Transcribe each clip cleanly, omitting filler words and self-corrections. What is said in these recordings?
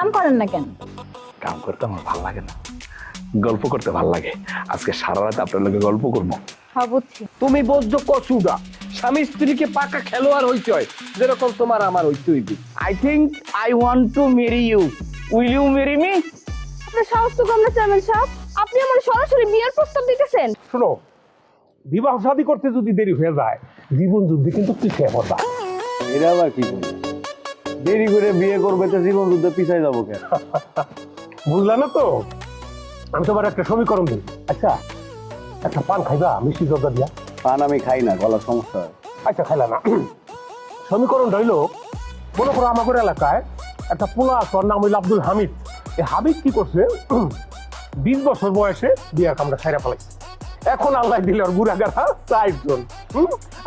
কাম করেন না কেন? কাম করতে আমার ভালো লাগে না, গল্প করতে ভালো লাগে। আজকে সারা রাত আপনার লগে গল্প করবো। হ্যাঁ বুঝছি। তুমি বুঝছো কসুদা স্বামী স্ত্রীকে পাকা খেলোয়াড় হইতে হয়, যেরকম তোমার আমার হইতে হইবে। I think I want to marry you, will you marry me? আপনার সাহস তো কম না চেয়ারম্যান সাহেব, আপনি আমার সরাসরি বিয়ের প্রস্তাব দিতেছেন। শোনো, বিবাহ শাদী করতে যদি দেরি হয়ে যায় জীবন যুদ্ধে কিন্তু পিছিয়ে পড়বা। এটা আবার কি করবো? দেরি করে বিয়ে করবে তো জীবন যুদ্ধে পিছাই যাবো কেন? বুঝলা না তো? আমি তোমার একটা সমীকরণ দিই। আচ্ছা, একটা পান খাইবা মিষ্টি জর্দা দিয়া? পান আমি খাই না, গলার সমস্যা হয়। আচ্ছা, খাইলা না? সমীকরণ রইল, মনে করো আমাদের এলাকায় একটা পোলা আছে, ওর নাম হইল আব্দুল হামিদ। এই হামিদ কি করছে, 20 বছর বয়সে বিয়ার কামটা ছাইরা ফেলাইছে। এখন আল্লাহ দিলে ওর গুড়াগাড়া 4 জন,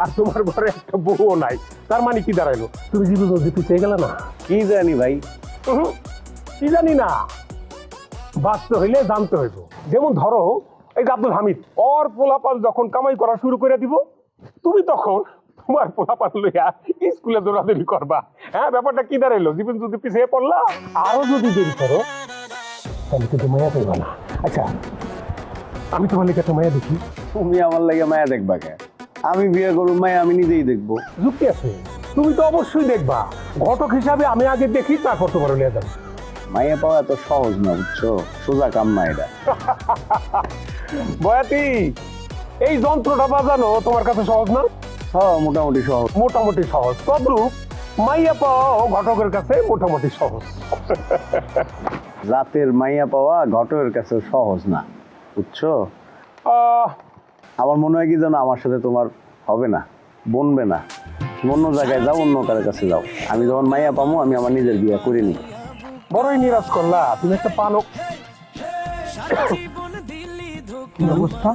আর তোমার ঘরে একটা বউও নাই। তার মানে কি দাঁড়াইলো? তুমি জীবন যুদ্ধে পিছিয়ে গেলে না। কি জানি ভাই, কি জানি না, বাঁচতে হইলে জানতে হইব। যেমন ধরো এই যে আব্দুল হামিদ, ওর পোলাপান যখন কামাই করা শুরু করে দিব, তুমি তখন তোমার পোলাপান লইয়া স্কুলে দৌড়াদৌড়ি করবা। হ্যাঁ, ব্যাপারটা কি দাঁড়াইলো? জীবন যদি পিছিয়ে পড়লা, আরো যদি দেরি করো তাহলে কিন্তু মায়া পাইবা না। আচ্ছা, আমি তোমার লেগে একটা মায়া দেখি। তুমি আমার লাগে মায়া দেখবা কে? আমি বিয়ে করবো মায়া আমি নিজেই দেখবো। যুক্তি আছে, তুমি তো অবশ্যই দেখবা। ঘটক হিসাবে আমি আগে দেখি, তারপর তোমার লিয়ে যাবো। মাইয়া পাওয়া এত সহজ না, বুঝছো? সোজা কাম না এটা। বয়াতি, এই যন্ত্রটা বাজানো তোমার কাছে সহজ না? হ্যাঁ, মোটামুটি সহজ। মোটামুটি সহজ। তদ্রূপ মাইয়া পাওয়া ঘটকের কাছে মোটামুটি সহজ। রাতের মাইয়া পাওয়া ঘটকের কাছে সহজ না, বুঝছো? আমার মনে হয় কি যেন আমার সাথে তোমার হবে না, বনবে না। অন্য জায়গায় যাও, অন্য কারোর কাছে যাও। আমি যখন মাইয়া পাবো আমি আমার নিজের বিয়ে করে নিই। বড়ই নিরাশ করলা তুমি। একটা পানক কি অবস্থা?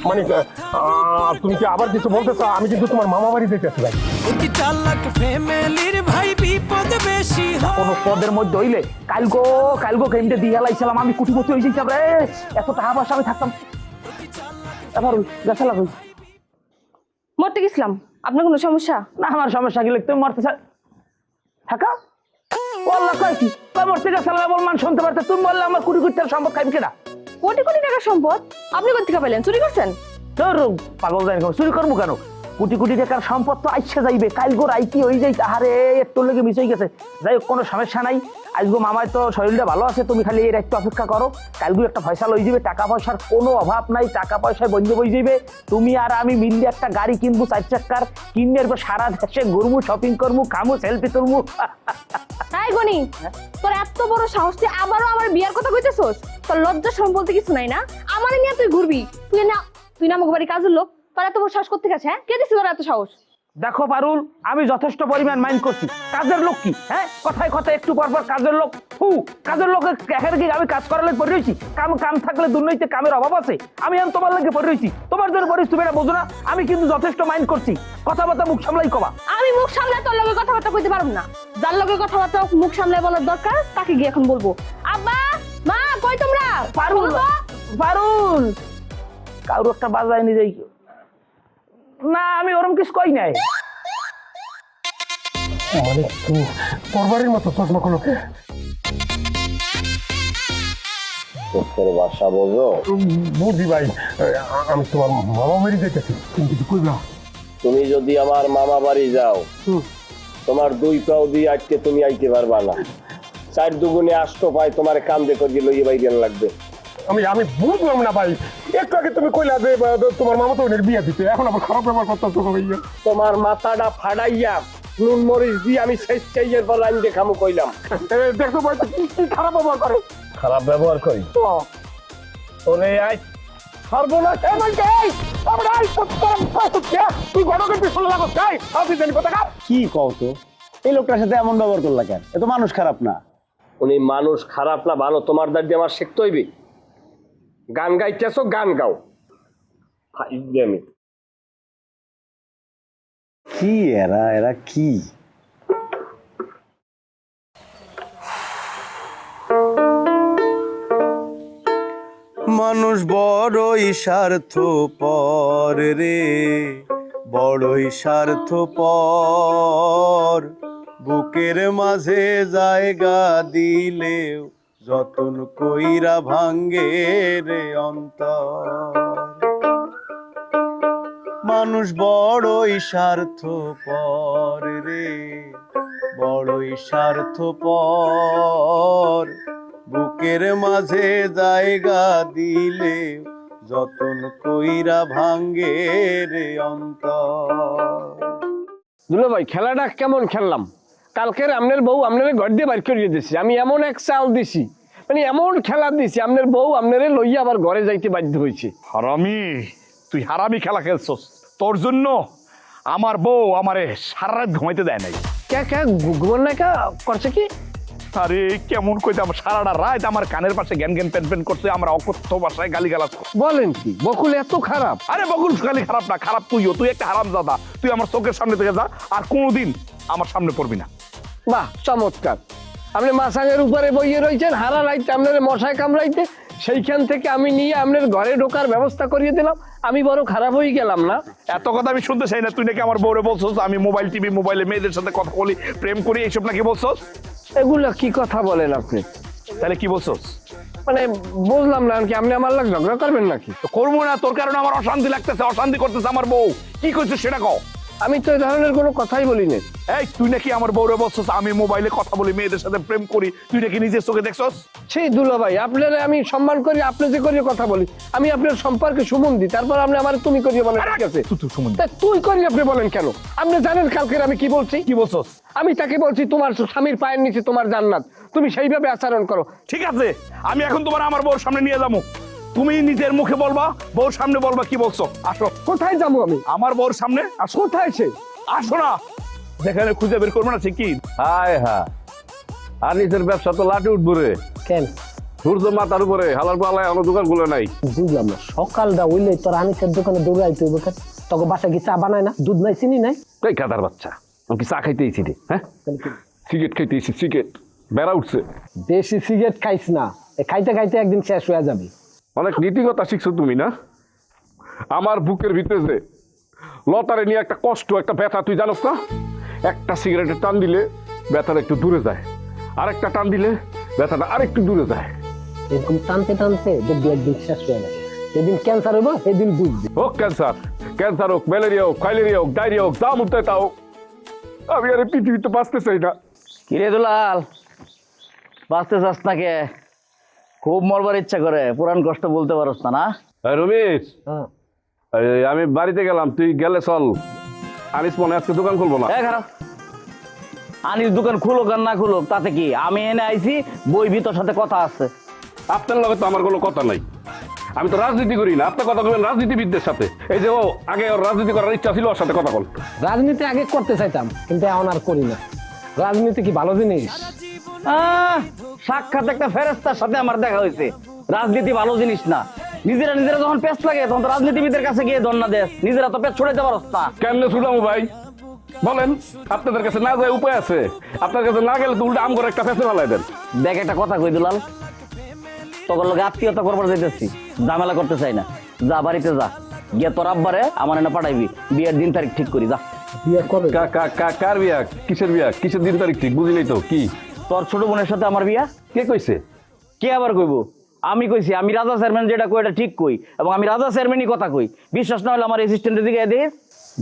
মানে তুমি কি আবার কিছু বলতে চাও? আমি কিন্তু তোমার মামা বাড়ি যেতেছি ভাই। কোনো পদের মধ্যে হইলে কালগো কেমতে দিয়ে লাইছিলাম, আমি কুটিপতি হয়ে যাইতাম রে। এত টাকা পয়সা আমি থাকতাম। এবার গেছিলাম মরতে গেছিলাম, আপনার কোনো সমস্যা? না, আমার সমস্যা কি? তুমি মরতে চাই থাকা বললা কয় কি? কয় মরতে গেছিলাম বল, মান শুনতে পারতে। তুমি বললে আমার কোটি কোটি টাকার সম্পদ খাইবি কেনা? কোটি কোটি টাকার সম্পদ আপনি কোথা থেকে পেলেন? চুরি করছেন? তোর পাগল জানি চুরি করবো কেন? কোটি কোটি টাকার সম্পদ তো আইসা যাইবে, কালগো রাইতি হয়ে যাই। আরে একটু লেগে মিস হয়ে গেছে। যাই হোক, কোনো সমস্যা নাই। আজগো মামায় তো শরীরটা ভালো আছে, তুমি খালি এর একটু অপেক্ষা করো। কালগো একটা ফয়সাল হয়ে যাবে, টাকা পয়সার কোনো অভাব নাই, টাকা পয়সায় বন্ধ হয়ে যাবে। তুমি আর আমি মিললে একটা গাড়ি কিনবো 4 চাকার, কিনে সারা দেশে ঘুরবো, শপিং করবো, খামু, সেলফি তুলবো। তাই গনি, তোর এত বড় সাহস, তুই আবারও আমার বিয়ার কথা কইতেছস? তোর লজ্জা শরম বলতে কিছু নাই না? আমারে নিয়ে তুই ঘুরবি? তুই না আমাকে বাড়ি কাজের লোক, তোর এত বড় সাহস করতে গেছে? হ্যাঁ, কে দিছে তোর এত সাহস? দেখো পারুল, আমি যথেষ্ট পরিমাণ মাইন্ড করছি। কাজের লোক কি? হ্যাঁ, কথায় কথায় একটু পর পর কাজের লোক। কাজের লোক এখানে কি আমি কাজ করার লাগে পড়ে রয়েছি? কাম থাকলে দুর্নীতিতে কামের অভাব আছে? আমি এখন তোমার লাগে পড়ে রয়েছি, তোমার জন্য পড়েছি, তুমি এটা বোঝো না? আমি কিন্তু যথেষ্ট মাইন্ড করছি। কথাবার্তা মুখ সামলাই কবা। আমি মুখ সামলায় তোর লগে কথাবার্তা কইতে পারবো না। যার লগে কথাবার্তা মুখ সামলায় বলার দরকার তাকে গিয়ে এখন বলবো। আব্বা, মা, কই তোমরা? পারুল, পারুল, কারো একটা বাজায় নিয়ে যাই না, আমি ওরম কিছু কই নাই। মানে তুমি পরবারের মতো চশমা করো। বাসা বোঝো? বুঝি ভাই, আমি তোমার মামা বাড়ি যেতেছি। তুমি কিছু কইবা? তুমি যদি আমার মামা বাড়ি যাও, তোমার 2 পাও দিয়ে আজকে তুমি আইতে পারবা না। 4 দুগুণে 8 পাই তোমার কান্দে করে লইয়ে বাইরেন লাগবে। আমি বুঝলাম না ভাই। একটু আগে তুমি কইলা যে তোমার মামা তো বিয়ে দিতে, এখন আবার খারাপ ব্যবহার করতেছো ভাইয়া। তোমার মাথাটা ফাড়াইয়া নুন মরিচ দিয়ে আমি শেষ চাইয়ের পর লাইন দেখামু কইলাম। দেখো ভাই, কি খারাপ ব্যবহার করে। খারাপ ব্যবহার করি ওরে আই সর্বনাশ। তুই ঘটকের পিছনে লাগো, তাই আপনি জানি কথা। কি কও তো? এই লোকটার সাথে এমন ব্যবহার করলা কেন? এ তো মানুষ খারাপ না। উনি মানুষ খারাপ না ভালো তোমার দাঁড়িয়ে আমার শিখতে হইবে। গান গাইতেছো, গান গাও। আমি কি এরা কি? মানুষ বড়ই স্বার্থপর রে, বড়ই স্বার্থপর। বুকের মাঝে জায়গা দিলেও যতন কইরা ভাঙ্গে রে অন্তর। মানুষ বড়ই স্বার্থপর রে, বড়ই স্বার্থপর। বুকের মাঝে জায়গা দিলে যতন কইরা ভাঙ্গে রে অন্তর। দুলো ভাই খেলাটা কেমন খেললাম? কালকের আপনার বউ আপনার ঘর দিয়ে বাইর করিয়ে দিছি, আমি এমন এক চাল দিছি, মানে এমন খেলা দিছি আপনার বউ আপনারে লইয়া আবার ঘরে যাইতে বাধ্য হয়েছে। হারামি, তুই হারামি খেলা খেলছস। তোর জন্য আমার বউ আমারে সারা রাত ঘুমাইতে দেয় নাই। কে কে ঘুমন না কে করছে কি? আরে কেমন কইতে আমার সারাটা রাত আমার কানের পাশে জ্ঞান জ্ঞান প্যান প্যান করছে, আমার অকথ্য ভাষায় গালি গালাজ। বলেন কি বকুল এত খারাপ? আরে বকুল খালি খারাপ না, খারাপ তুইও। তুই একটা হারাম দাদা, তুই আমার চোখের সামনে থেকে যা, আর কোনোদিন আমার সামনে পড়বি না। বাহ চমৎকার, আপনি মাসাঙের উপরে বইয়ে রয়েছেন, হারা রাইতে আপনার মশায় কামড়াইতে, সেইখান থেকে আমি নিয়ে আপনার ঘরে ঢোকার ব্যবস্থা করিয়ে দিলাম। আমি বড় খারাপ হয়ে গেলাম না? এত কথা আমি শুনতে চাই না। তুই নাকি আমার বউরে বলছস আমি মোবাইল টিভি মোবাইলে মেয়েদের সাথে কথা বলি, প্রেম করি, এইসব নাকি বলছস? এগুলো কি কথা বলেন আপনি? তাহলে কি বলছস? মানে বুঝলাম না কি, আপনি আমার লাগ ঝগড়া করবেন নাকি? তো করবো না, তোর কারণে আমার অশান্তি লাগতেছে, অশান্তি করতেছে আমার বউ। কি করছিস সেটা কও। আমি তো এই ধরনের কোনো কথাই বলিনি। এই তুই নাকি আমার বউরে বলছস আমি মোবাইলে কথা বলি, মেয়েদের সাথে প্রেম করি, তুই নাকি নিজের চোখে দেখছস? সেই দুলা ভাই, আপনার আমি সম্মান করি, আপনি যে করিয়ে কথা বলি, আমি আপনার সম্পর্কে সুমন্দি, তারপর আপনি আমার তুমি করিয়ে বলেন, ঠিক আছে? তুই সুমন, তা তুই করি আপনি বলেন কেন? আপনি জানেন কালকের আমি কি বলছি? কি বলছস? আমি তাকে বলছি তোমার স্বামীর পায়ের নিচে তোমার জান্নাত, তুমি সেইভাবে আচরণ করো। ঠিক আছে, আমি এখন তোমার আমার বউর সামনে নিয়ে যাবো, তুমি নিজের মুখে বলবা, বউর সামনে বলবা কি বলছো। আসো। কোথায় যাবো আমি? আমার বউর সামনে আসো। কোথায় সে? আসো না, যেখানে খুঁজে বের করবো না সে কি। হায় হা, আর নিজের ব্যবসা তো লাটে উঠবো রে। কেন? সূর্য মাথার উপরে, হালার পালায় অন্য দোকান গুলো নাই। বুঝলাম না, সকালটা হইলে তোর আনিসের দোকানে দৌড়ে আইতে হইব কেন? তোকে বাসা কি চা বানায় না? দুধ নাই, চিনি নাই? এই কাদার বাচ্চা, আমি কি চা খাইতে এসেছি রে? হ্যাঁ, সিগারেট খাইতে এসেছি, সিগারেট বেড়া উঠছে। বেশি সিগারেট খাইস না, খাইতে খাইতে একদিন শেষ হয়ে যাবে। অনেক নীতিকতা শিখছো তুমি না? আমার বুকের ভিতরে যে লতারে নিয়ে একটা কষ্ট, একটা ব্যথা, তুই জানোস না? একটা সিগারেটের টান দিলে ব্যথাটা একটু দূরে যায়, আরেকটা টান দিলে ব্যথাটা আরেকটু দূরে যায়। এরকম টানতে টানতে দেখবি একদিন শেষ হয়ে যাবে। যেদিন ক্যান্সার হইব সেদিন বুঝবি। হোক ক্যান্সার, ক্যান্সার হোক, ম্যালেরিয়া হোক, ফাইলেরিয়া হোক, ডায়রিয়া হোক, যা মুক্ত তাও, আমি আর এই পৃথিবীতে বাঁচতে চাই না। কিরে দুলাল, বাঁচতে চাস না কে? খুব মরবার ইচ্ছা করে, পুরান কষ্ট বলতে পারস না? না রমেশ, আমি বাড়িতে গেলাম, তুই গেলে চল। আনিস মনে আজকে দোকান খুলবো না। খারাপ, আনির দোকান খুলুক আর না খুলুক তাতে কি, আমি এনে আইছি, বই ভিতর সাথে কথা আছে। আপনার লগে তো আমার কোনো কথা নাই, আমি তো রাজনীতি করি না। আপনার কথা বলবেন রাজনীতিবিদদের সাথে। এই যে ও আগে ওর রাজনীতি করার ইচ্ছা ছিল, ওর সাথে কথা বল। রাজনীতি আগে করতে চাইতাম, কিন্তু এখন আর করি না। রাজনীতি কি ভালো জিনিস? সাক্ষাৎ একটা ফেরেস্তার সাথে আমার দেখা হয়েছে। রাজনীতি ভালো জিনিস না। নিজেরা নিজেরা যখন পেছ লাগে তখন তো রাজনীতিবিদের কাছে গিয়ে ধর্ণা দেশ, নিজেরা তো পেছ ছড়াইতে পারস না। কেমনে ছুটামো ভাই বলেন? আপনাদের কাছে না যায় উপায় আছে? আপনার কাছে না গেলে তো উল্টা আম করে একটা ফেসে ফেলাই দেন। দেখ একটা কথা কই দুলাল, তোর লোক আত্মীয়তা করবার যাইতেছি, ঝামেলা করতে চাই না। যা বাড়িতে যা, গিয়ে তোর আব্বারে আমার এনে পাঠাইবি, বিয়ের দিন তারিখ ঠিক করি যা। বিয়ে করবে? কার বিয়া? কিসের বিয়া? কিসের দিন তারিখ ঠিক বুঝি নাই তো। কি তোর ছোট বোনের সাথে আমার বিয়া? কে কইছে? কে আবার কইব? আমি কইছি, আমি রাজা চেয়ারম্যান যেটা কই এটা ঠিক কই, এবং আমি রাজা চেয়ারম্যানই কথা কই। বিশ্বাস না হলে আমার অ্যাসিস্ট্যান্টের দিকে দেখিস।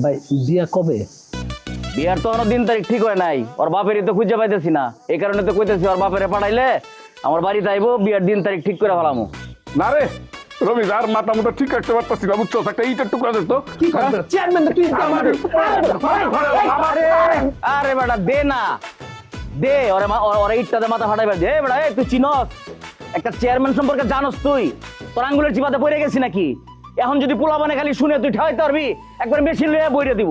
ভাই বিয়ে কবে? বিয়ার তো কোনো দিন তারিখ ঠিক হয় নাই, ওর বাপেরই তো খুঁজে পাইতেছি না। এই কারণে তো কইতেছি ওর বাপেরে পাঠাইলে আমার বাড়িতে আইবো, বিয়ার দিন তারিখ ঠিক করে ফেলামু। না রে রমেশ, আর মাথা মুটা ঠিক রাখতে পারতাছি না, বুঝছো? একটা ইটের টুকরা দিত। কি করবে চেয়ারম্যান? তুই আরে বেটা দে না, দে ওরে, ওরে ইটটাতে মাথা ফাটাইবে। দে বেটা, তুই চিনস একটা চেয়ারম্যান সম্পর্কে জানোস? তুই তোর আঙ্গুলের চিপাতে পড়ে গেছি নাকি? এখন যদি পোলা মানে খালি শুনে তুই ঠাইতে পারবি, একবার মেশিন লইয়া বইরে দিব।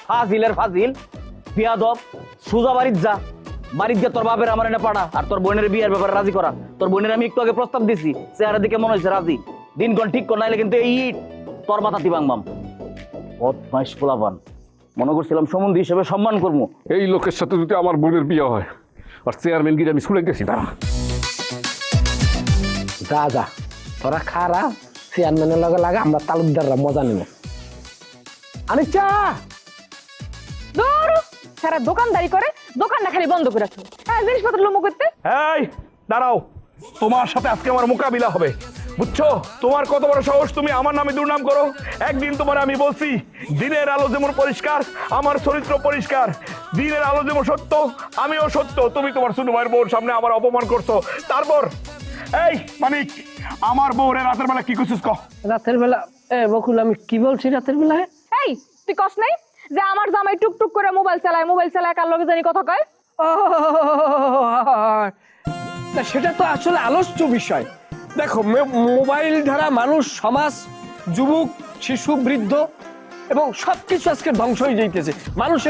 ফাজিলের ফাজিল, বিয়াদব, সুজা বাড়ির যা, বাড়ির গিয়ে তোর বাপের আমার এনে পাড়া, আর তোর বোনের বিয়ের ব্যাপারে রাজি করা। তোর বোনের আমি একটু আগে প্রস্তাব দিছি, চেহারা দিকে মনে হয়েছে রাজি। দিনক্ষণ ঠিক কর, নাইলে কিন্তু এই ইট তোর মাথাতে ভাঙবাম। বদমাইশ পোলাপান, মনে করছিলাম সম্বন্ধী হিসেবে সম্মান করবো। এই লোকের সাথে যদি আমার বোনের বিয়ে হয়, আর চেয়ারম্যান গিয়ে আমি শুনে গেছি তারা। যা যা, তোরা খারা, চেয়ারম্যানের লগে লাগা, আমরা তালুকদাররা মজা নেব। আরে চা দূর, সারা দোকানদারি করে দোকানটা খালি বন্ধ করে রাখো। হ্যাঁ, জিনিসপত্র লোমো করতে। এই দাঁড়াও, তোমার সাথে আজকে আমার মোকাবিলা হবে, বুঝছো? তোমার কত বড় সাহস, তুমি আমার নামে দুর্নাম করো। একদিন তোমার আমি বলছি দিনের আলো যেমন পরিষ্কার আমার চরিত্র পরিষ্কার, দিনের আলো যেমন সত্য আমিও সত্য। তুমি তোমার ছোট ভাইয়ের বউর সামনে আমার অপমান করছো। তারপর এই মানিক, আমার বউরে রাতের বেলা কি করছিস ক? রাতের বেলা বকুল আমি কি বলছি রাতের বেলায়? এই তুই কস নাই যে আমার জামাই টুকটুক করে মোবাইল চালায় কার লগে জানি কথা কয়? ও, তা সেটা তো আসলে আলোচ্য বিষয়। দেখো, মোবাইল দ্বারা মানুষ, সমাজ, যুবক, শিশু, বৃদ্ধ এবং সবকিছু আজকে ধ্বংস হয়ে যাইতেছে।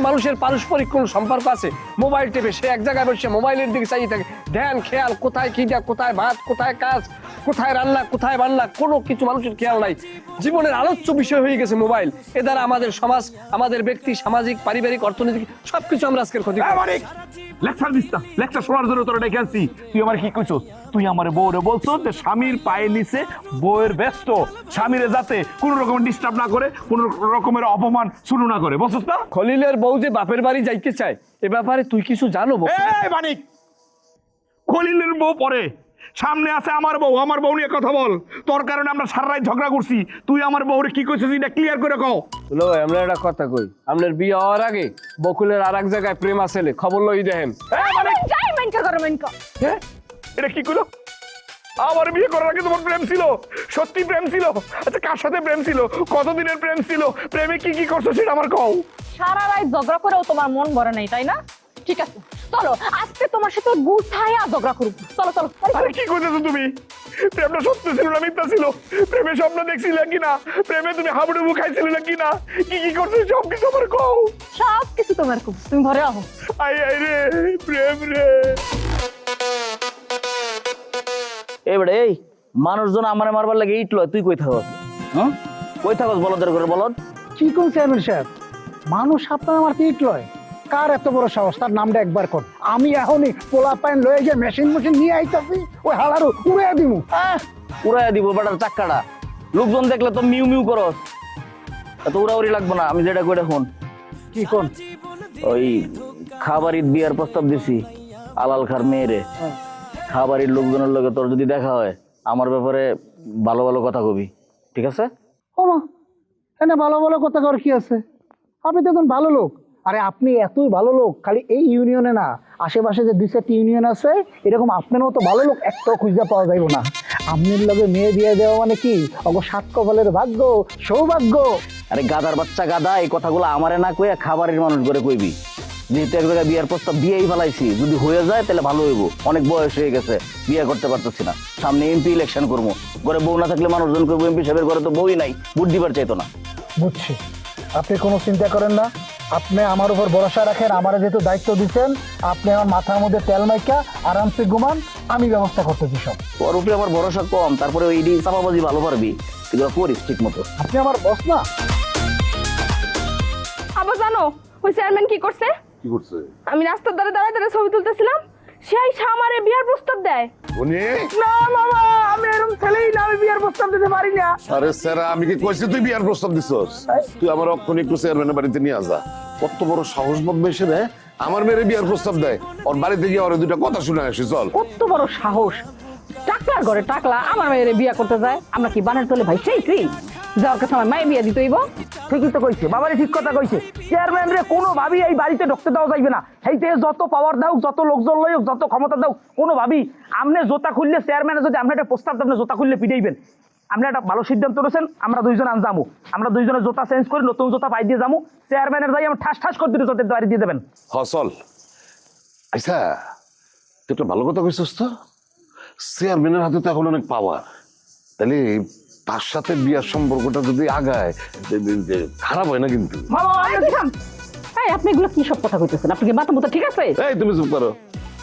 মানুষের পারস্পরিক কোন সম্পর্ক আছে? মোবাইল টেপে সে এক জায়গায় বসে মোবাইলের দিকে চাইয়ে থাকে। ধ্যান খেয়াল কোথায় কি দেয়, কোথায় ভাত, কোথায় কাজ, কোথায় রান্না, কোথায় বান্না, কোনো কিছু মানুষের খেয়াল নাই। জীবনের আলোচ্য বিষয় হয়ে গেছে মোবাইল। এ দ্বারা আমাদের সমাজ, আমাদের ব্যক্তি, সামাজিক, পারিবারিক, অর্থনৈতিক সবকিছু আমরা আজকের ক্ষতি করি। মানিক, লেকচার দিস না, লেকচার শোনার জন্য তোরা ডেকে আনছি। তুই আমার কি কইছস? তুই আমার বউরে বলছো যে স্বামীর পায়ে নিচে বউয়ের ব্যস্ত, স্বামীরে যাতে কোন রকমের ডিস্টার্ব না করে, কোন রকমের অপমান শুরু না করে, বলছস না? খলিলের বউ যে বাপের বাড়ি যাইতে চায় এ ব্যাপারে তুই কিছু জানো? এই মানিক, খলিলের বউ পরে, সামনে আছে আমার বউ। আমার বউ নিয়ে কথা বল। তোর কারণে আমরা সারা রাত ঝগড়া করছি। তুই আমার বউরে কি কইছিস এটা ক্লিয়ার করে কও। লো ভাই, আমরা একটা কথা কই, আপনার বিয়ে হওয়ার আগে বকুলের আর এক জায়গায় প্রেম আছে, খবর লই দেখেন। যাই মেনকা করো মেনকা। হ্যাঁ, এটা কি কইলো? আমার বিয়ে করার আগে তোমার প্রেম ছিল? সত্যি প্রেম ছিল? আচ্ছা, কার সাথে প্রেম ছিল? কতদিনের প্রেম ছিল? প্রেমে কি কি করছো সেটা আমার কও। সারা রাত ঝগড়া করেও তোমার মন ভরে নাই, তাই না? ঠিক আছে, চলো আজকে তোমার সাথে গুছাইয়া ঝগড়া করব। চলো চলো। আরে কি কইতেছো তুমি? প্রেমটা সত্য ছিল না মিথ্যা ছিল? প্রেমে স্বপ্ন দেখছিলে কি না? প্রেমে তুমি হাবুডুবু খাইছিলে না কি না? কি কি করছো সব কিছু আমার কও। সব কিছু তোমার খুব, তুমি ঘরে আহো। আই আই রে প্রেম রে। এবারে এই মানুষজন আমারে মারবার লাগে ইট লয়, তুই কই থাকস? হ্যাঁ, কই থাকস বলদের করে বলদ? কি কোন চেয়ারম্যান সাহেব, মানুষ আপনার আমার পিট লয়? কার এত বড় সাহস? তার নামটা একবার কর। আমি এখনই পোলা পাইন লয়ে যে মেশিন নিয়ে আইতাছি, ওই হালারু উড়াইয়া দিমু। উড়াইয়া দিব বেটার চাক্কাটা। লোকজন দেখলে তো মিউ মিউ করস, এত উড়াউড়ি লাগবে না। আমি যেটা কইরা শুন। কি কোন? ওই খাবারির বিয়ার প্রস্তাব দিছি আলাল খার মেয়েরে। খাবারির লোকজনের লগে তোর যদি দেখা হয় আমার ব্যাপারে ভালো ভালো কথা কবি, ঠিক আছে? ওমা, এনে ভালো ভালো কথা কর কি আছে? আপনি তো একজন ভালো লোক। আরে আপনি এতই ভালো লোক, খালি এই ইউনিয়নে না, আশেপাশে যে 2-4টি ইউনিয়ন আছে এরকম আপনার মতো ভালো লোক একটাও খুঁজে পাওয়া যাইব না। আপনার লগে মেয়ে দিয়ে দেওয়া মানে কি অগো সাত কপালের ভাগ্য, সৌভাগ্য। আরে গাদার বাচ্চা গাদা, এই কথাগুলো আমারে না কইয়া খাবারের মানুষ করে কইবি। যেহেতু এক জায়গায় বিয়ার প্রস্তাব দিয়েই ফেলাইছি, যদি হয়ে যায় তাহলে ভালো হইব। অনেক বয়স হয়ে গেছে, বিয়ে করতে পারতেছি না। সামনে এমপি ইলেকশন করবো, ঘরে বউ না থাকলে মানুষজন করবো এমপি সাহেবের ঘরে তো বউই নাই, ভোট দিবার চাইতো না। বুঝছি, আপনি কোনো চিন্তা করেন না। আপনি আমার উপর ভরসা রাখেন। আমার যেহেতু দায়িত্ব দিচ্ছেন, আপনি আমার মাথার মধ্যে তেল মাইকা আরামসে ঘুমান, আমি ব্যবস্থা করতেছি সব। তোর উপরে আমার ভরসা কম, তারপরে ওই চাপাবাজি ভালো পারবি, এগুলো করিস ঠিক মতো। আপনি আমার বস না? আবার জানো ওই চেয়ারম্যান কি করছে? কি করছে? আমি রাস্তার ধারে দাঁড়ায় দাঁড়ায় ছবি তুলতেছিলাম, সেই আমারে বিয়ার প্রস্তাব দেয়। উনি? না মামা, আমি এরকম ছেলেই না, আমি বিয়ার প্রস্তাব দিতে পারি না। আরে স্যার, আমি কি কইছি তুই বিয়ার প্রস্তাব দিছস? তুই আমার অক্ষণে একটু চেয়ারম্যানের বাড়িতে নিয়ে আসা। কত বড় সাহস বদমেশে রে, আমার মেয়ের বিয়ার প্রস্তাব দেয়। ওর বাড়িতে গিয়ে ওর দুটো কথা শুনে আসি, চল। কত বড় সাহস! টাকলার ঘরে টাকলা আমার মেয়েরে বিয়া করতে যায়। আমরা কি বানের তলে ভাই চাইছি যাওয়ার কথা? আমার মায়ে বিয়া দিতে হইব? ঠিকই তো কইছে, বাবারে ঠিক কথা কইছে। চেয়ারম্যান রে কোনো ভাবি এই বাড়িতে ঢুকতে দেওয়া যাইবে না। সেইতে যত পাওয়ার দাও, যত লোকজন লই হোক, যত ক্ষমতা দাও, কোনো ভাবি আমনে জোতা খুললে, চেয়ারম্যানে যদি আপনি একটা প্রস্তাব দেন জোতা খুললে পিটাইবেন। আপনি একটা ভালো সিদ্ধান্ত নিয়েছেন, আমরা দুইজন যাবো, আমরা দুইজনের জোতা চেঞ্জ করে নতুন জোতা পাই দিয়ে যাবো। চেয়ারম্যানের যাই আমরা ঠাস ঠাস করে দিতে জোতের বাড়ি দিয়ে দেবেন। হ চল। আচ্ছা, তুই একটা ভালো কথা কইছস তো। চেয়ারম্যানের হাতে তো এখন অনেক পাওয়ার, তাহলে তার সাথে বিয়ার সম্পর্কটা যদি আগায় খারাপ হয় না কিন্তু। এই আপনি এগুলো কি সব কথা কইতেছেন? আপনি কি মাথা মুথা ঠিক আছে? এই তুমি চুপ করো,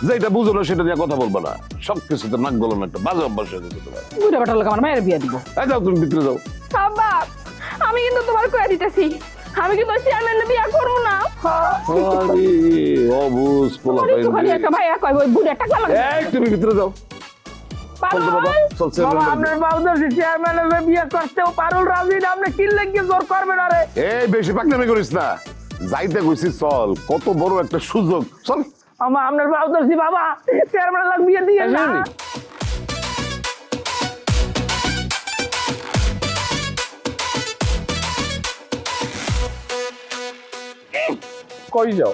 যেটা বুঝো না সেটা নিয়ে কথা বলবা না। সবকিছুতে নাক গলম একটা বাজে অভ্যাস হয়ে গেছে তোমার। বুড়া বেটার লোক আমার মায়ের বিয়া দিব। এই যাও, তুমি ভিতরে যাও। আব্বা, আমি কিন্তু তোমার কয়ে দিতেছি, আমি কিন্তু চেয়ারম্যান বিয়া করবো না। আরে অবুঝ পোলা ওরে তো খালি একটা ভাই কয় ওই বুড়া টাকলা লাগে। এই তুমি ভিতরে যাও। চল তো বাবা, চল চেয়ারম্যান। আপনার বাবুদের চেয়ারম্যানের বিয়ে করতেও পারুল রাজি না, আপনি কি লেগে জোর করবেন? আরে এই বেশি পাকনামি করিস না। যাইতে কইছি চল, কত বড় একটা সুযোগ, চল। মামা আপনার পাও ধরছি বাবা, চেয়ারম্যান লাগ বিয়ে দিয়ে না। কই যাও?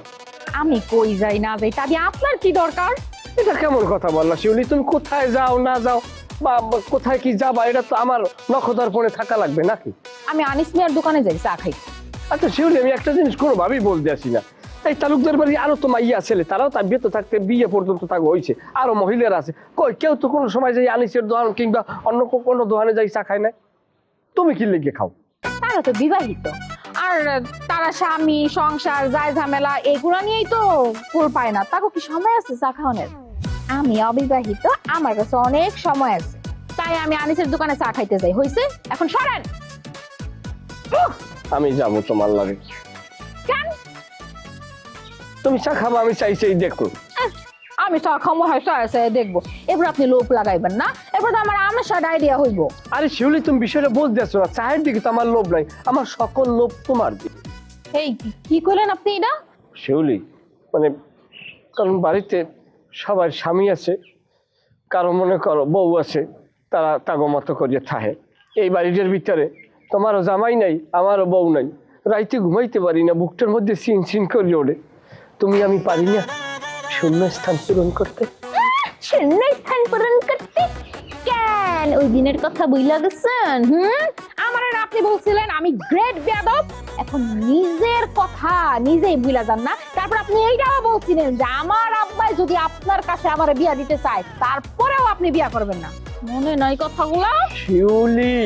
আমি কই যাই না যাই তা দিয়ে আপনার কি দরকার? এটা কেমন কথা বললা শিউলি? তুমি কোথায় যাও না যাও বা কোথায় কি যাবা এটা তো আমার নখদর্পণে থাকা লাগবে নাকি? আমি আনিস মিয়ার দোকানে যাই চা খাই। আচ্ছা শিউলি, আমি একটা জিনিস কোনোভাবেই বলতে আসি না। এই তালুকদার বাড়ি আরো তো মাইয়া ছেলে, তারাও তার বেঁচে থাকতে বিয়ে পর্যন্ত তাকে হয়েছে, আরো মহিলারা আছে। কই কেউ তো কোনো সময় যাই আনিসের দোকান কিংবা অন্য কোনো দোকানে যাই চা খায় না। তুমি কি লেগে খাও? তারা তো বিবাহিত, আর তারা স্বামী সংসার যায় ঝামেলা এগুলো নিয়েই তো পুর পায় না। তাকে কি সময় আছে চা খাওয়ানোর? আমি অবিবাহিত, আমার কাছে অনেক সময় আছে, তাই আমি আনিসের দোকানে চা খাইতে যাই। হইছে, এখন সরেন। আমি যাবো তোমার লাগে। কেন? তুমি চা খাবো, আমি চাই দেখো। আমি চা খামো, হয় চা আছে দেখবো। এবার আপনি লোভ লাগাইবেন না, এবার তো আমার আমের ডায়রিয়া হইব। আরে শিউলি, তুমি বিষয়টা বুঝতে আসছো না। চায়ের দিকে তো আমার লোভ নাই, আমার সকল লোভ তোমার দিকে। এই কি করলেন আপনি এটা? শিউলি, মানে কারণ বাড়িতে সবার স্বামী আছে, কারো মনে করো বউ আছে, তারা তাগো মতো করিয়ে থাহে। এই বাড়িটার ভিতরে তোমারও জামাই নাই, আমারও বউ নাই, রাইতে ঘুমাইতে পারি না, বুকটার মধ্যে সিন সিন করে ওঠে। তুমি আমি পারি না শূন্য স্থান পূরণ করতে? শূন্য স্থান পূরণ করতে? কেন ওই দিনের কথা বইলা গেছেন? আমার আর আপনি বলছিলেন আমি গ্রেট বেয়াদব, এখন নিজের কথা নিজেই ভুলা যান না। তারপর আপনি এইটাও বলছিলেন যে আমার আব্বাই যদি আপনার কাছে আমার বিয়া দিতে চায় তারপরেও আপনি বিয়া করবেন না। মনে নাই কথাগুলো? শিউলি,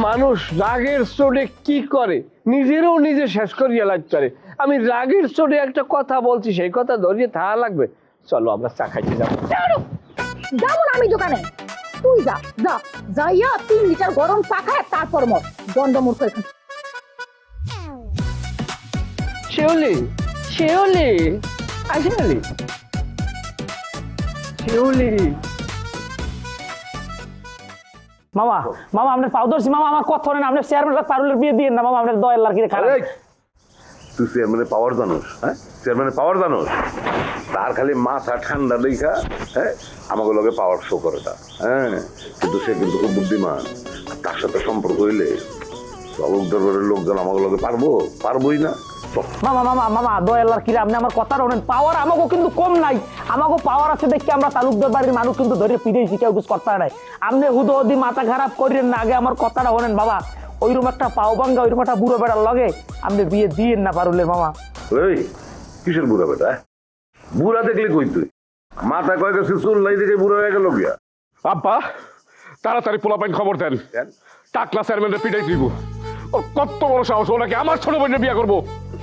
মানুষ রাগের চোটে কি করে নিজেরও নিজে শেষ করিয়া লাগতে পারে। আমি রাগের চোটে একটা কথা বলছি, সেই কথা ধরিয়ে থাকা লাগবে। চলো আমরা চা খাইতে যাবো। যাবো না আমি দোকানে, তুই যা যা, যাইয়া 3 লিটার গরম চা খায় তারপর মর গন্ডমূর্খ। এখানে শিউলি, শিউলি, শিউলি, শিউলি। মামা মামা আপনার পাও ধরছি মামা, আমার কথা নেন, আপনার চেয়ারম্যান পারুলের বিয়ে দিয়ে না মামা, আপনার দয়াল লাগ খারাপ। তুই চেয়ারম্যানের পাওয়ার জানোস? হ্যাঁ, চেয়ারম্যানের পাওয়ার জানোস? তার খালি মাথা ঠান্ডা লেখা, হ্যাঁ, আমাকে লগে পাওয়ার শো করে তা। হ্যাঁ, কিন্তু সে কিন্তু খুব বুদ্ধিমান। তার সাথে সম্পর্ক হইলে অলোক দরবারের লোকজন আমাকে লগে পারবোই না। মামা মামা মামা দয়াল্লার কিরে আপনি আমার কথা শোনেন, পাওয়ার আমাকে কিন্তু কম নাই, আমাকে পাওয়ার আছে দেখি আমরা তালুকদার বাড়ির মানুষ কিন্তু ধরে ফিরেছি, কেউ কিছু করতে নাই। আপনি হুদি মাথা খারাপ করেন না, আগে আমার কথাটা শোনেন বাবা। ওইরকম একটা পাও ভাঙ্গা ওইরকম একটা বুড়ো বেড়ার লগে আপনি বিয়ে দিয়েন না পারুলের মামা। ওই কিসের বুড়া বেটা? বুড়া দেখলে কই তুই? মাথা কয় গেছে চুল নাই দেখে বুড়া হয়ে গেল গিয়া। আব্বা তাড়াতাড়ি পোলাপাইন খবর দেন, টাকলা চেয়ারম্যানের পিটাই দিব। ওর কত বড় সাহস, ও নাকি আমার ছোট বোনের বিয়ে করবো।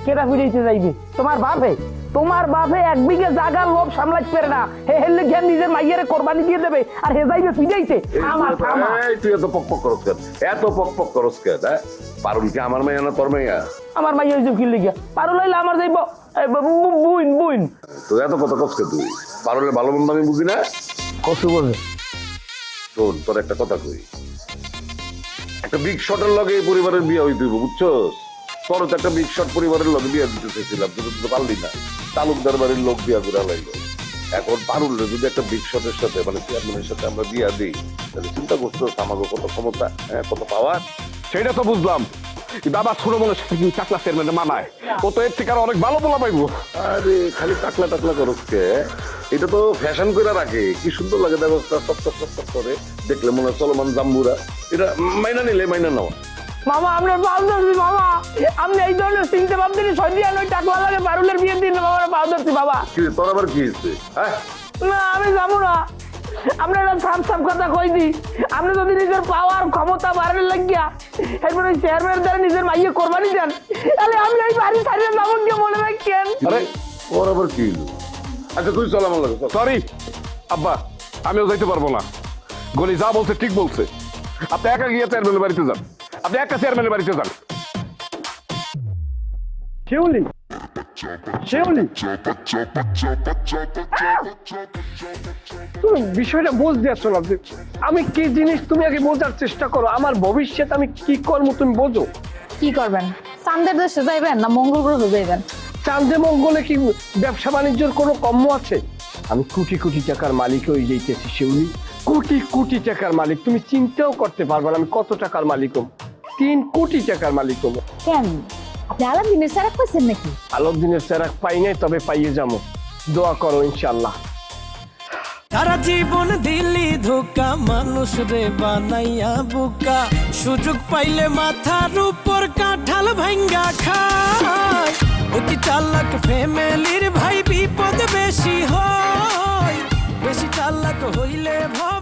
কেটা ফিরেছে যাইবে? তোমার বাপে, তোমার বাপে 1 বিঘে জায়গার লোভ সামলাইতে পারে না, হে হেললে জ্ঞান নিজের মাইয়ারে কোরবানি দিয়ে দেবে, আর হে যাইবে ফিরাইতে আমার থামা। এই তুই এত পক করস কেন? এত পক করস কেন? হ্যাঁ, পারুল কি আমার মেয়ে না তোর মেয়ে? আমার মাইয়া হইছে কি লিগা? পারুল হইলে আমার যাইব বুইন বুইন। তুই এত কথা কস কে? তুই পারুলের ভালো মন্দ আমি বুঝি না। কসু বলে শোন, তোর একটা কথা কই, একটা বিগ শটের লগে এই পরিবারের বিয়ে হইতে হইব, বুঝছস? তোর তো একটা বিগ শট পরিবারের লগে বিয়ে দিতে চেয়েছিলাম, তুই তো পারলি না। তালুকদার বাড়ির লোক বিয়া করে লাইলো। এখন পারুলের যদি একটা বিগ শটের সাথে মানে চেয়ারম্যানের সাথে আমরা বিয়া দিই, তাহলে চিন্তা করছো আমাকে কত ক্ষমতা, হ্যাঁ, কত পাওয়ার। সেটা তো বুঝলাম, কিন্তু আবার ছোট বোনের সাথে কি টাকলা চেয়ারম্যানের মানায়? ও তো এর থেকে আর অনেক ভালো পোলা পাইবো। আরে খালি টাকলা করস কে? এটা তো ফ্যাশন করে রাখে, কি সুন্দর লাগে ব্যবস্থা, সব করে দেখলে মনে হয় চলমান জাম্বুরা। এটা মাইনা নিলে মাইনা নেওয়া। মামা আপনার পাও ধরছি মামা, আপনি এই ধরনের চিনতে ভাবতেন সন্ধিয়ান ওই টাকলা লাগে পারুলের বিয়ে দিন মামা, পাও ধরছি বাবা। তোর আবার কি হয়েছে? হ্যাঁ না আমি যাবো না, আপনার সাপ কথা কই দি। আপনি যদি নিজের পাওয়ার ক্ষমতা বাড়ানোর লাগিয়া এরপরে চেয়ারম্যান দ্বারা নিজের মাইয়ে কোরবানি দেন, তাহলে আমি ওই বাড়ি ছাড়িয়ে যাবো গিয়ে মনে রাখেন। আরে ওর আবার কি হলো? আচ্ছা তুই চল আমার লাগে। সরি আব্বা, আমিও যাইতে পারবো না। গলি যা বলছে ঠিক বলছে, আপনি একা গিয়ে চেয়ারম্যানের বাড়িতে যান, আপনি একা চেয়ারম্যানের বাড়িতে যান। শিউলি, শিউলি, তুমি বিষয়টা বুঝতে আসছো না যে আমি কি জিনিস, তুমি আগে বোঝার চেষ্টা করো। আমার ভবিষ্যৎ আমি কি করবো তুমি বোঝো। কি করবেন? চান্দের দেশে যাইবেন না মঙ্গল গ্রহে যাইবেন? চাঁদে মঙ্গলে কি ব্যবসা বাণিজ্যের কোনো কম্য আছে? আমি কোটি কোটি টাকার মালিক হয়ে যাইতেছি শিউলি, কোটি কোটি টাকার মালিক। তুমি চিন্তাও করতে পারবে না আমি কত টাকার মালিক হব। 3 কোটি টাকার মালিক হব। কেন আপনি আলাদিনের সারাক পাইছেন নাকি? আলোদিনের চেরাক পাই নাই, তবে পাইয়ে যাবো। দোয়া করো ইনশাল্লাহ। সারা জীবন দিলি ধোকা, মানুষ রে বানাইয়া বোকা, সুযোগ পাইলে মাথার উপর কাঁঠাল ভাঙ্গা খায়। অতি চালাক ফ্যামিলির ভাই বিপদ বেশি হয়, বেশি চালাক হইলে ভব